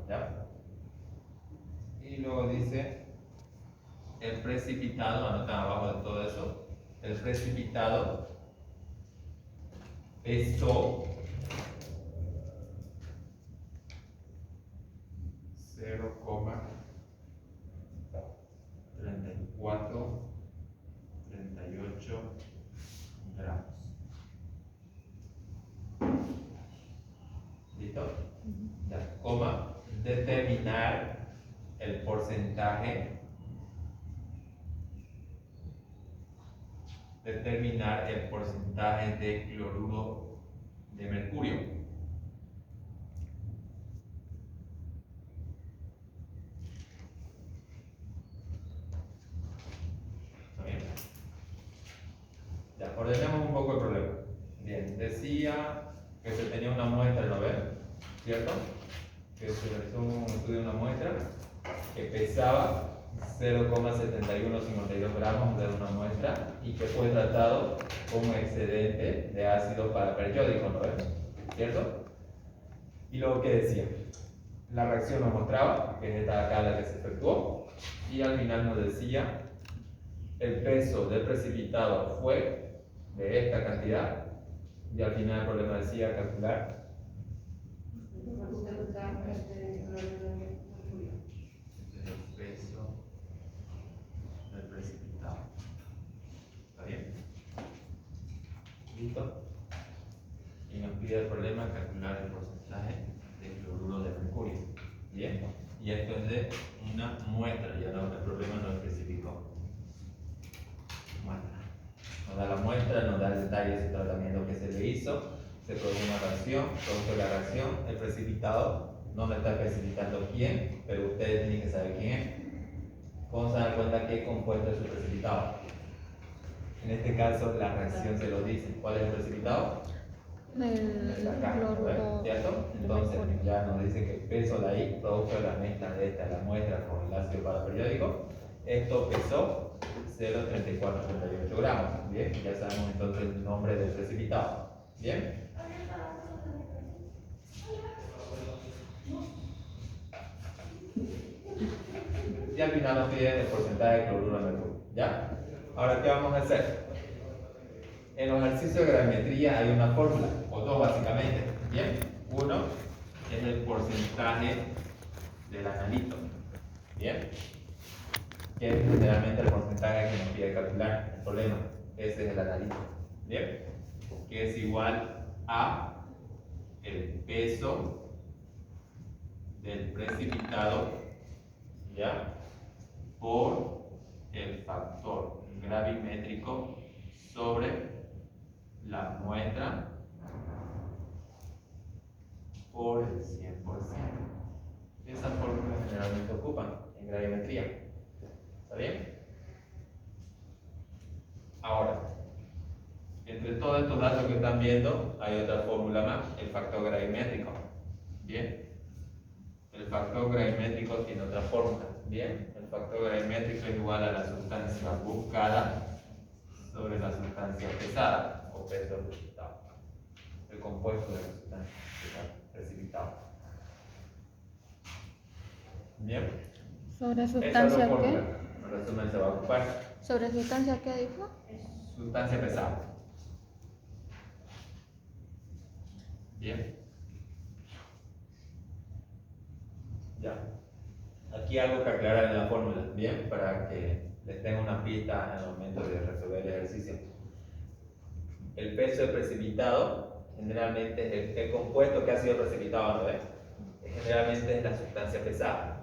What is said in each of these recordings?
¿ya? Y luego dice, el precipitado, anotan abajo de todo eso, el precipitado pesó 0,3438 gramos. ¿Listo? Ya, coma, determinar el porcentaje de cloruro de mercurio. ¿Está bien? Ya, ordenemos un poco el problema. Bien, decía que se tenía una muestra, ¿no ven? ¿Cierto? Que se realizó un estudio de una muestra que pesaba 0,7152 gramos de una muestra y que fue tratado como excedente de ácido paraperiódico, ¿no ven? ¿Cierto? Y luego, ¿qué decía? La reacción nos mostraba, que es esta acá la que se efectuó, y al final nos decía el peso del precipitado fue de esta cantidad, y al final el problema decía calcular el peso del precipitado. ¿Está bien? ¿Listo? Y nos pide el problema calcular el porcentaje de cloruro de mercurio. ¿Bien? Y esto es de una muestra, ya no, el problema no especificó. Muestra. Nos da la muestra, nos da el detalle de ese tratamiento que se le hizo, se produjo una reacción, producto de la reacción, el precipitado no me está especificando quién, pero ustedes tienen que saber quién es. ¿Cómo se dan cuenta qué compuesto es su precipitado? En este caso la reacción se lo dice. ¿Cuál es el precipitado? Acá, cloruro ¿cierto? de Entonces mercurio. ya nos dice que el peso de ahí, producto de la mezcla de esta, la muestra con el ácido paraperiódico, esto pesó 0,3438 gramos. Bien, ya sabemos entonces el nombre del precipitado. Bien. Y al final nos piden el porcentaje de cloruro de mercurio. ¿Ya? Ahora, ¿qué vamos a hacer? En los ejercicios de gravimetría hay una fórmula, o dos básicamente. Bien, uno es el porcentaje del analito. Bien, que es generalmente el porcentaje que nos pide calcular. El problema, ese es el analito. Bien, que es igual a el peso del precipitado, ¿ya? Por el factor gravimétrico sobre la muestra por el 100%. Esa fórmula generalmente ocupan en gravimetría. ¿Está bien? Ahora, entre todos estos datos que están viendo, hay otra fórmula más, el factor gravimétrico. Bien, el factor gravimétrico tiene otra fórmula. Bien, el factor gravimétrico es igual a la sustancia buscada sobre la sustancia pesada o peso precipitado. El compuesto de la sustancia precipitado. Bien. ¿Sobre Esa es sustancia la fórmula. qué? En resumen se va a ocupar. ¿Sobre sustancia qué dijo? Sustancia pesada. Bien. Ya. Aquí algo que aclarar en la fórmula. Bien, para que les tenga una pista en el momento de resolver el ejercicio. El peso del precipitado generalmente es el compuesto que ha sido precipitado, ¿no ves? Generalmente es la sustancia pesada.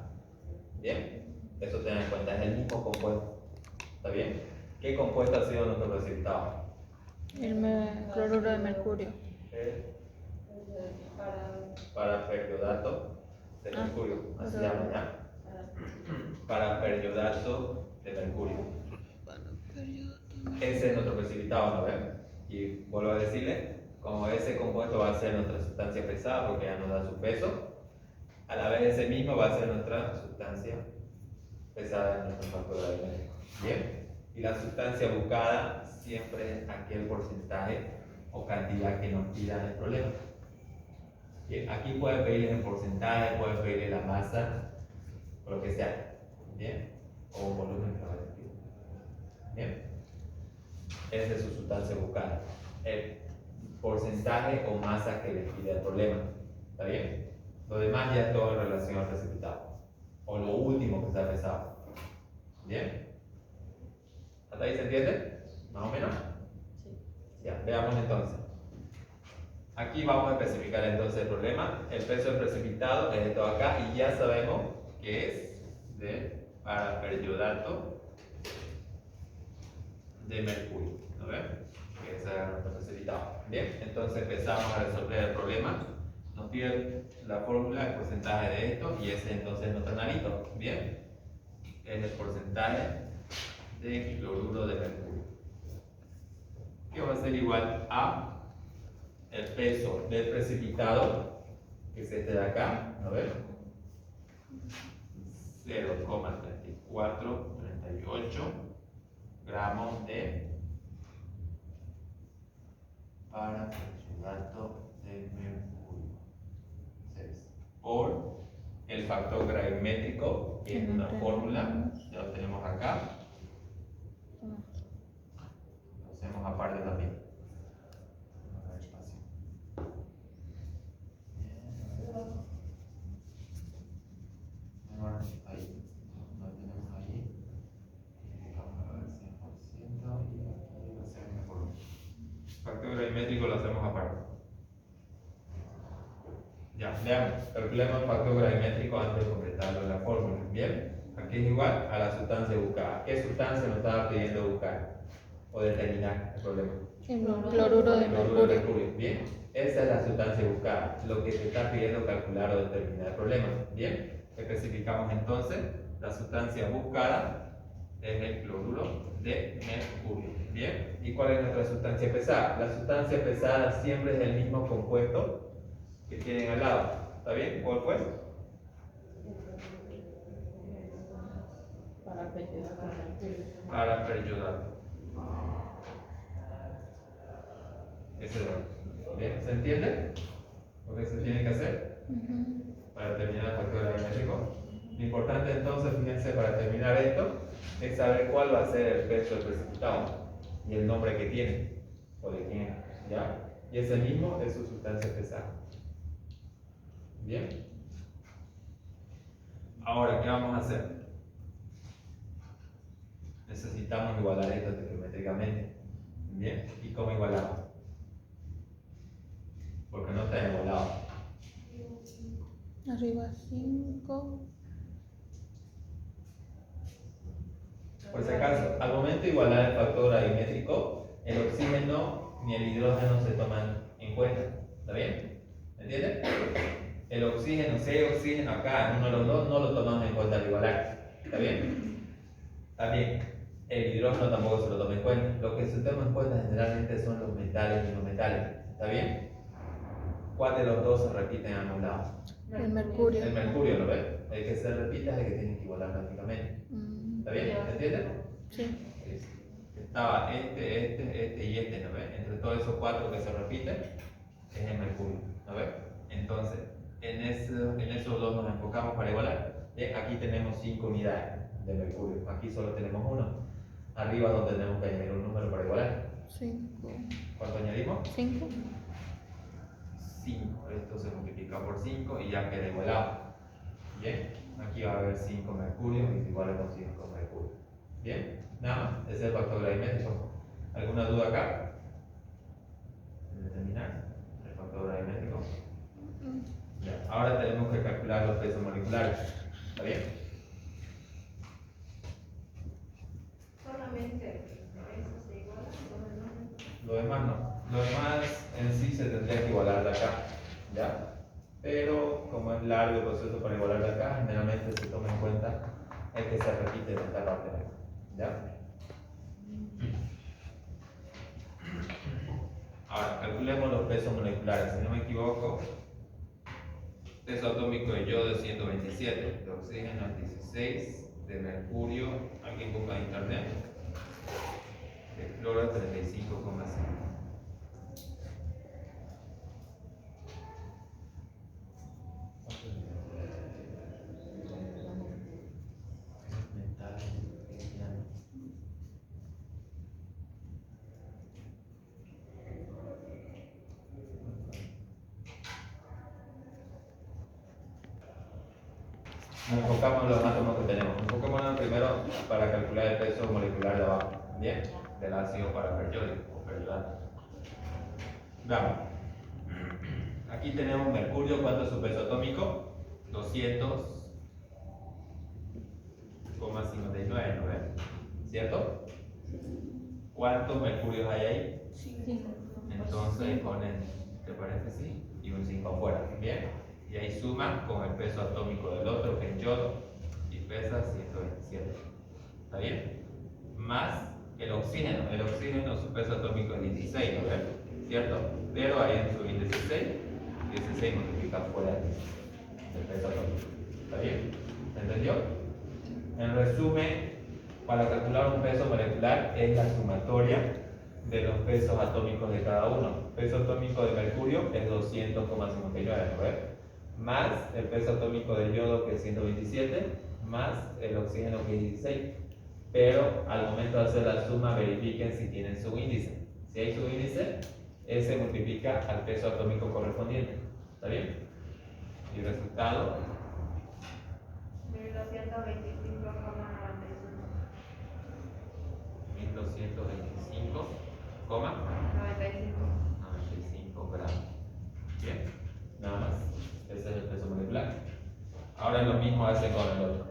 Bien, eso tengan en cuenta, es el mismo compuesto. ¿Está bien? ¿Qué compuesto ha sido nuestro precipitado? Cloruro de mercurio. El paraperiodato de mercurio, así se llama, ¿ya? Paraperiodato de mercurio. Ese es nuestro precipitado, ¿no ven? Y vuelvo a decirle, como ese compuesto va a ser nuestra sustancia pesada porque ya nos da su peso, a la vez ese mismo va a ser nuestra sustancia pesada en nuestro factor gravimétrico. Bien, y la sustancia buscada siempre es aquel porcentaje o cantidad que nos pida el problema. Bien, aquí puede pedirles el porcentaje, puede pedirle la masa, o lo que sea. Bien, o un volumen que va a decir. Bien, esa es su sustancia buscada. El porcentaje o masa que les pide el problema. ¿Está bien? Lo demás ya es todo en relación al precipitado. O lo último que se ha pesado. ¿Bien? ¿Hasta ahí se entiende? ¿Más o menos? Sí. Ya, veamos entonces. Aquí vamos a especificar entonces el problema. El peso del precipitado es esto acá y ya sabemos que es de paraperiodato de mercurio. ¿No ven? Que ese es nuestro precipitado. Bien, entonces empezamos a resolver el problema. Nos pide la fórmula, el porcentaje de esto y ese entonces es nuestro analito. Bien, es el porcentaje de cloruro de mercurio, que va a ser igual a el peso del precipitado, que es este de acá, a ver, 0,3438 gramos de paraperiodato de mercurio, 6, por el factor gravimétrico, que es una fórmula, ya lo tenemos acá, lo hacemos aparte también. Ahí, lo tenemos ahí. Vamos a ver 100% y aquí lo hacemos mejor. Factor gravimétrico lo hacemos aparte. Ya, veamos, calculemos el factor gravimétrico antes de completarlo en la fórmula. Bien, aquí es igual a la sustancia buscada. ¿Qué sustancia nos estaba pidiendo buscar o determinar el problema? El cloruro de El cloruro de mercurio. mercurio. Bien, esa es la sustancia buscada, lo que se está pidiendo calcular o determinar el problema. Bien, especificamos entonces la sustancia buscada es el cloruro de mercurio. Bien, ¿y cuál es nuestra sustancia pesada? La sustancia pesada siempre es el mismo compuesto que tienen al lado. ¿Está bien? ¿Cuál fue? Paraperiodato. Ese es. ¿Bien? ¿Se entiende lo que se tiene que hacer para determinar el factor gravimétrico? Lo importante entonces, fíjense, para terminar esto, es saber cuál va a ser el peso del precipitado y el nombre que tiene o de quién es, ¿ya? Y ese mismo es su sustancia pesada. Bien. Ahora, ¿qué vamos a hacer? Necesitamos igualar esto trigonométricamente. Bien. ¿Y cómo igualamos? Porque no está igualado. Arriba 5. Por si acaso, al momento de igualar el factor gravimétrico, el oxígeno ni el hidrógeno se toman en cuenta. ¿Está bien? ¿Entienden? El oxígeno, si hay oxígeno acá, uno de los dos, no lo tomamos en cuenta al igualar. ¿Está bien? También, el hidrógeno tampoco se lo toma en cuenta. Lo que se toma en cuenta generalmente son los metales y los metales. ¿Está bien? ¿Cuál de los dos se repite en ambos lados? El mercurio. El mercurio, ¿lo ves? El que se repite es el que tiene que igualar prácticamente. ¿Está bien? ¿Entienden? Sí. Estaba este y este, ¿no ves? Entre todos esos cuatro que se repiten, es el mercurio, ¿no ves? Entonces, en esos dos nos enfocamos para igualar. Bien, aquí tenemos 5 unidades de mercurio, aquí solo tenemos 1. Arriba donde tenemos que añadir un número para igualar. 5. ¿Cuánto añadimos? 5. 5. Esto se multiplica por 5 y ya queda igualado. Bien, aquí va a haber 5 mercurio y se iguala con 5 mercurio. Bien, nada más, ese es el factor gravimétrico. ¿Alguna duda acá? ¿De determinar el factor gravimétrico? Ya, ahora tenemos que calcular los pesos moleculares. ¿Está bien? Solamente eso se iguala, Lo demás no. Lo demás en sí se tendría que igualar de acá. ¿Ya? Pero como es largo el proceso para igualar de acá, generalmente se toma en cuenta el que se repite de esta parte. ¿Ya? Ahora, calculemos los pesos moleculares. Si no me equivoco, peso atómico de yodo es 127, de oxígeno es 16, de mercurio, alguien busca en internet, de cloro es 35,5. Enfocamos en los átomos que tenemos. Enfoquémonos primero para calcular el peso molecular de abajo, ¿bien? Del ácido paraperiódico o periódico. Veamos. Aquí tenemos mercurio. ¿Cuánto es su peso atómico? 200,59, ¿no ven? ¿Cierto? ¿Cuántos mercurios hay ahí? Entonces ponen, ¿te parece? Sí, y un 5 afuera, ¿bien? Y ahí suman con el peso atómico del otro, que es yodo, y pesa 127. ¿Está bien? Más el oxígeno. El oxígeno, su peso atómico es 16, ¿no ven? ¿Cierto? Pero ahí en su índice 6, 16 multiplica fuera del peso atómico. ¿Está bien? ¿Se entendió? En resumen, para calcular un peso molecular es la sumatoria de los pesos atómicos de cada uno. El peso atómico de mercurio es 200,59, ¿no ves? Más el peso atómico de yodo, que es 127, más el oxígeno, que es 16. Pero al momento de hacer la suma, verifiquen si tienen su índice. Si hay su índice, ese multiplica al peso atómico correspondiente. ¿Está bien? Y el resultado, 1225,95 gramos. Bien, nada más. Ese es el peso molecular. Ahora lo mismo hacen con el otro.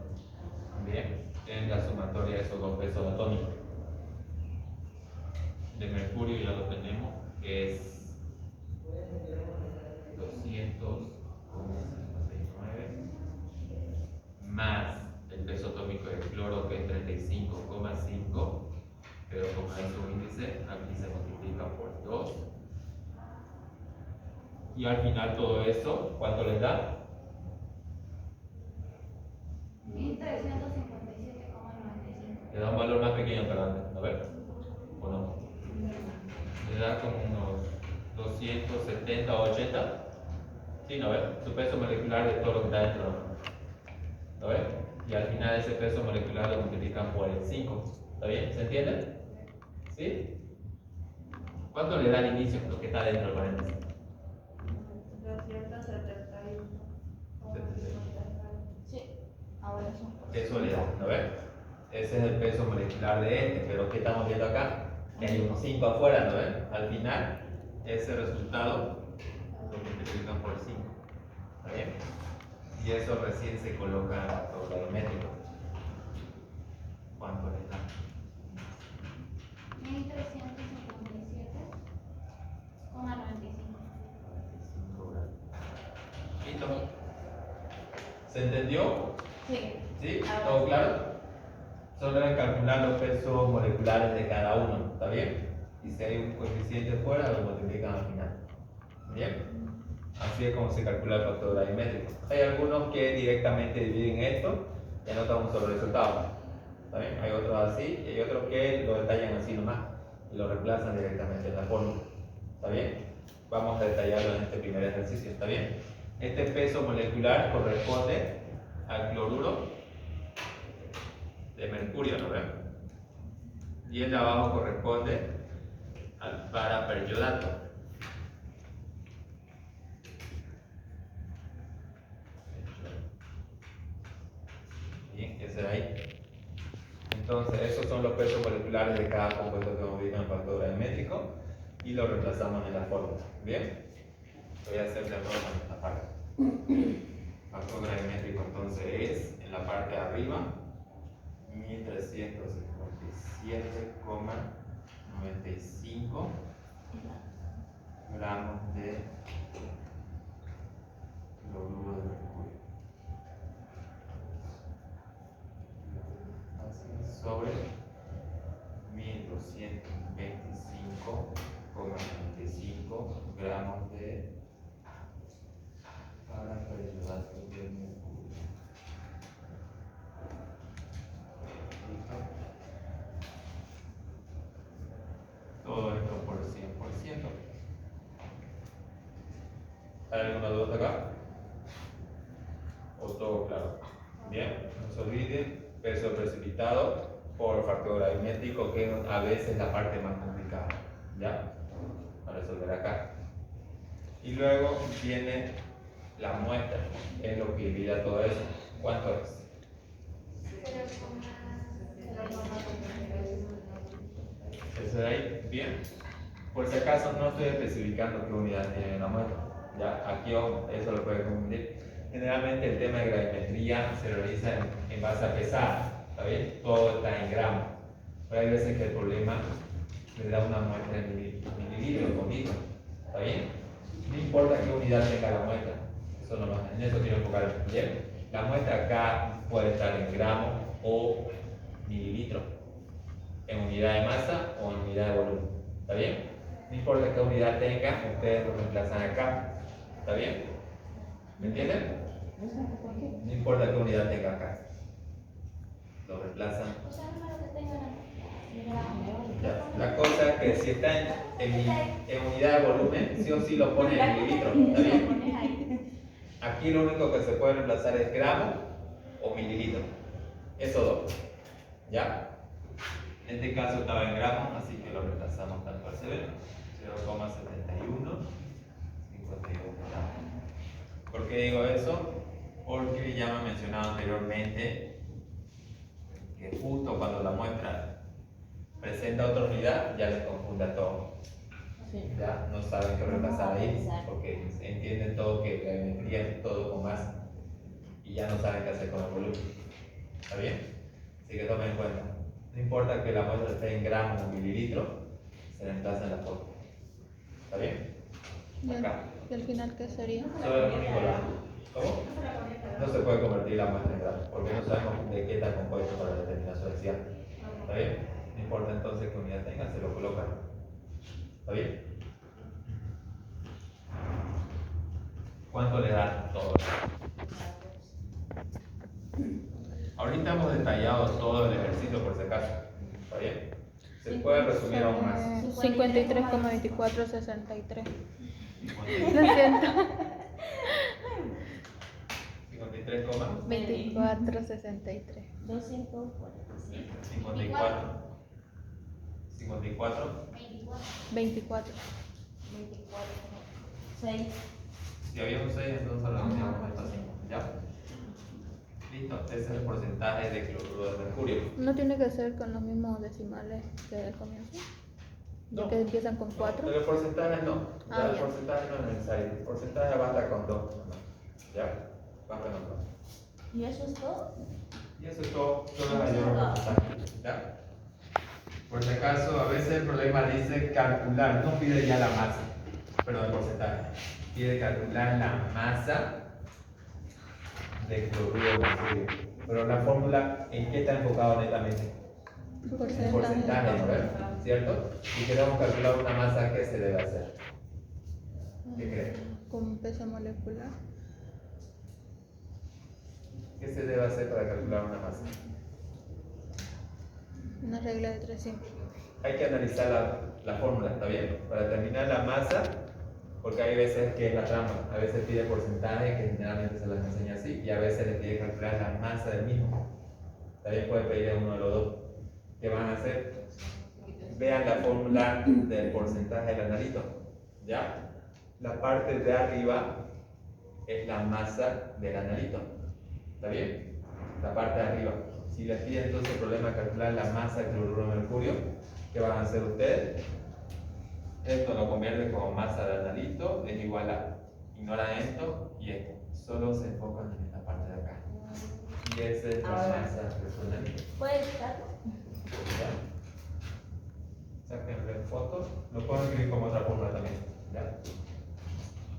Bien, en la sumatoria de esos dos pesos atómicos. De mercurio ya lo tenemos, que es 200,59, más el peso atómico del cloro, que es 35,5, pero como hay su índice, aquí se multiplica por 2. Y al final todo eso, ¿cuánto les da? 1357,95. Le da un valor más pequeño, perdón, ¿no ves? ¿O no? Le da como unos 270 o 80. Sí, ¿no ves? Su peso molecular de todo lo que está dentro. ¿No ves? Y al final ese peso molecular lo multiplican por el 5. ¿Está bien? ¿Se entiende? ¿Sí? ¿Cuánto le da al inicio lo que está dentro del paréntesis? 271. Sí, ahora son. Eso le da, ¿no ves? Ese es el peso molecular de este, pero ¿qué estamos viendo acá? Que hay unos 5 afuera, ¿no ves? Al final, ese resultado lo multiplican por 5. ¿Está bien? Y eso recién se coloca en el factor gravimétrico. ¿Cuánto le da? 1357,95. ¿Listo? ¿Se entendió? Sí. ¿Sí? ¿Todo claro? Solo deben calcular los pesos moleculares de cada uno, ¿está bien? Y si hay un coeficiente fuera, lo multiplican al final. ¿Bien? Así es como se calcula el factor gravimétrico. Hay algunos que directamente dividen esto y anotan un solo resultado. ¿Está bien? Hay otros así y hay otros que lo detallan así nomás y lo reemplazan directamente en la fórmula. ¿Está bien? Vamos a detallarlo en este primer ejercicio. ¿Está bien? Este peso molecular corresponde al cloruro de mercurio, ¿no ven? Y el de abajo corresponde al paraperiodato. Bien, ese de ahí. Entonces, esos son los pesos moleculares de cada compuesto que hemos visto en el factor gravimétrico y lo reemplazamos en la fórmula. Bien, voy a hacer de nuevo en esta parte. Factor gravimétrico entonces es en la parte de arriba 1357,95 gramos de cloruro de mercurio. Así sobre 1225,95 gramos de paraperiodato de mercurio. ¿Listo? Todo esto por 100%. ¿Hay alguna duda acá? ¿O todo claro? Bien, no se olviden, peso precipitado por factor gravimétrico, que a veces es la parte más complicada, ¿ya? Para resolver acá. Y luego viene la muestra es lo que divide todo eso. ¿Cuánto es? ¿Eso de ahí? Bien. Por si acaso no estoy especificando qué unidad tiene la muestra. Ya, aquí eso lo puede confundir. Generalmente el tema de gravimetría se realiza en base a pesar, ¿está bien? Todo está en gramos. Pero hay veces que el problema le da una muestra en mililitros o litros, ¿está bien? No importa qué unidad tenga la muestra, eso no, en eso quiero enfocar bien. La muestra acá puede estar en gramos o mililitros, en unidad de masa o en unidad de volumen, ¿está bien? No importa qué unidad tenga, ustedes lo reemplazan acá, ¿está bien? ¿Me entienden? No importa qué unidad tenga acá, lo reemplazan. Ya. La cosa es que si está en unidad de volumen, sí o sí lo pone en mililitros, ¿está bien? Aquí lo único que se puede reemplazar es gramo o mililitro, eso dos, ¿ya? En este caso estaba en gramos, así que lo reemplazamos tal cual se ve, 0,71, 51 gramos. ¿Por qué digo eso? Porque ya me he mencionado anteriormente que justo cuando la muestra presenta otra unidad, ya les confunde a todo. Ya no saben qué reemplazar ahí, porque entienden todo que la gravimetría es todo con masa y ya no saben qué hacer con el volumen. ¿Está bien? Así que tomen en cuenta. No importa que la muestra esté en gramos o mililitros, se reemplaza en la foto. ¿Está bien? Acá. ¿Y al final qué sería? Solo el único gramo. ¿Cómo? No se puede convertir la muestra en gramos, porque no sabemos de qué está compuesto para determinar su densidad. ¿Está bien? No importa entonces qué unidad tenga, se lo colocan. ¿Está bien? ¿Cuánto le da todo? Ahorita hemos detallado todo el ejercicio por si acaso. ¿Está bien? Se puede resumir aún más. 53,2463. Lo siento. 53, 2463. 245. 54. 24. 6. Si había un 6, entonces lo cambiamos esto así. ¿Ya? Listo. Ese es el porcentaje de cloruro de mercurio. ¿No tiene que ser con los mismos decimales que del comienzo? No. Que empiezan con 4. Pero el porcentaje no. Ya, el ya. porcentaje no es necesario. El porcentaje basta con 2. ¿Ya? Basta con 2. ¿Y eso es todo? Y eso es todo. Solo mayor porcentaje. ¿Ya? Por si acaso, a veces el problema dice calcular, no pide ya la masa, perdón, el porcentaje. Pide calcular la masa de cloruro de mercurio. Pero la fórmula, ¿en qué está enfocado netamente? En porcentaje, ¿no ves? ¿Cierto? Si queremos calcular una masa, ¿qué se debe hacer? ¿Qué creen? Con peso molecular. ¿Qué se debe hacer para calcular una masa? Una regla de 3 simples. Hay que analizar la fórmula, ¿está bien? Para determinar la masa, porque hay veces que es la trampa, a veces pide porcentaje, que generalmente se las enseña así, y a veces le pide calcular la masa del mismo. También puede pedir uno de los dos. ¿Qué van a hacer? Vean la fórmula del porcentaje del analito, ¿ya? La parte de arriba es la masa del analito, ¿está bien? La parte de arriba. Si les pide entonces el problema de calcular la masa de cloruro de mercurio, ¿qué van a hacer ustedes? Esto lo convierten como masa de analito, es igual a, ignoran esto y esto. Solo se enfocan en esta parte de acá. Y esa es la masa de su analito. ¿Puedes quitarlo? ¿Ya? Sáquenle fotos. Lo puedo escribir como otra fórmula también. ¿Ya?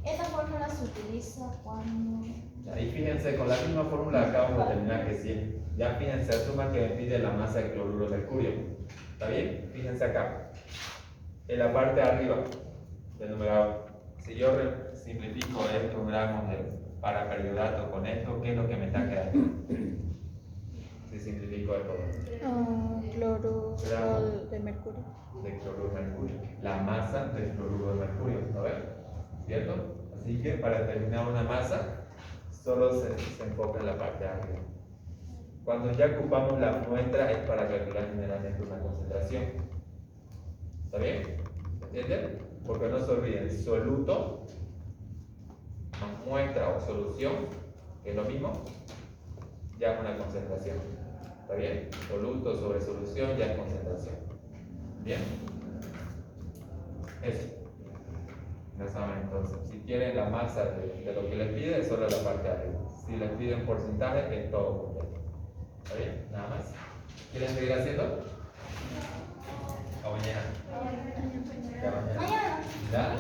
Esta fórmula se utiliza cuando... Ya, y fíjense, con la misma fórmula acabamos de determinar que sí. Ya fíjense, asuman que me pide la masa de cloruro de mercurio. ¿Está bien? Fíjense acá. En la parte de arriba del numerador. Si yo simplifico estos gramos de paraperiodato con esto, ¿qué es lo que me está quedando? Si simplifico esto. Cloruro de mercurio. De cloruro de mercurio. La masa del cloruro de mercurio. ¿No ven? ¿Cierto? Así que para determinar una masa, solo se enfoca en la parte de arriba. Cuando ya ocupamos la muestra es para calcular generalmente una concentración. ¿Está bien? ¿Entienden? Porque no se olviden, soluto muestra o solución, que es lo mismo, ya es una concentración. ¿Está bien? Soluto sobre solución ya es concentración. ¿Bien? Eso. Ya saben, entonces, si quieren la masa de lo que les pide, es solo la parte de arriba. Si les piden porcentaje, es todo completo. ¿Está bien? Nada más. ¿Quieren seguir haciendo? O mañana. Ya mañana. Mañana. ¿Ya?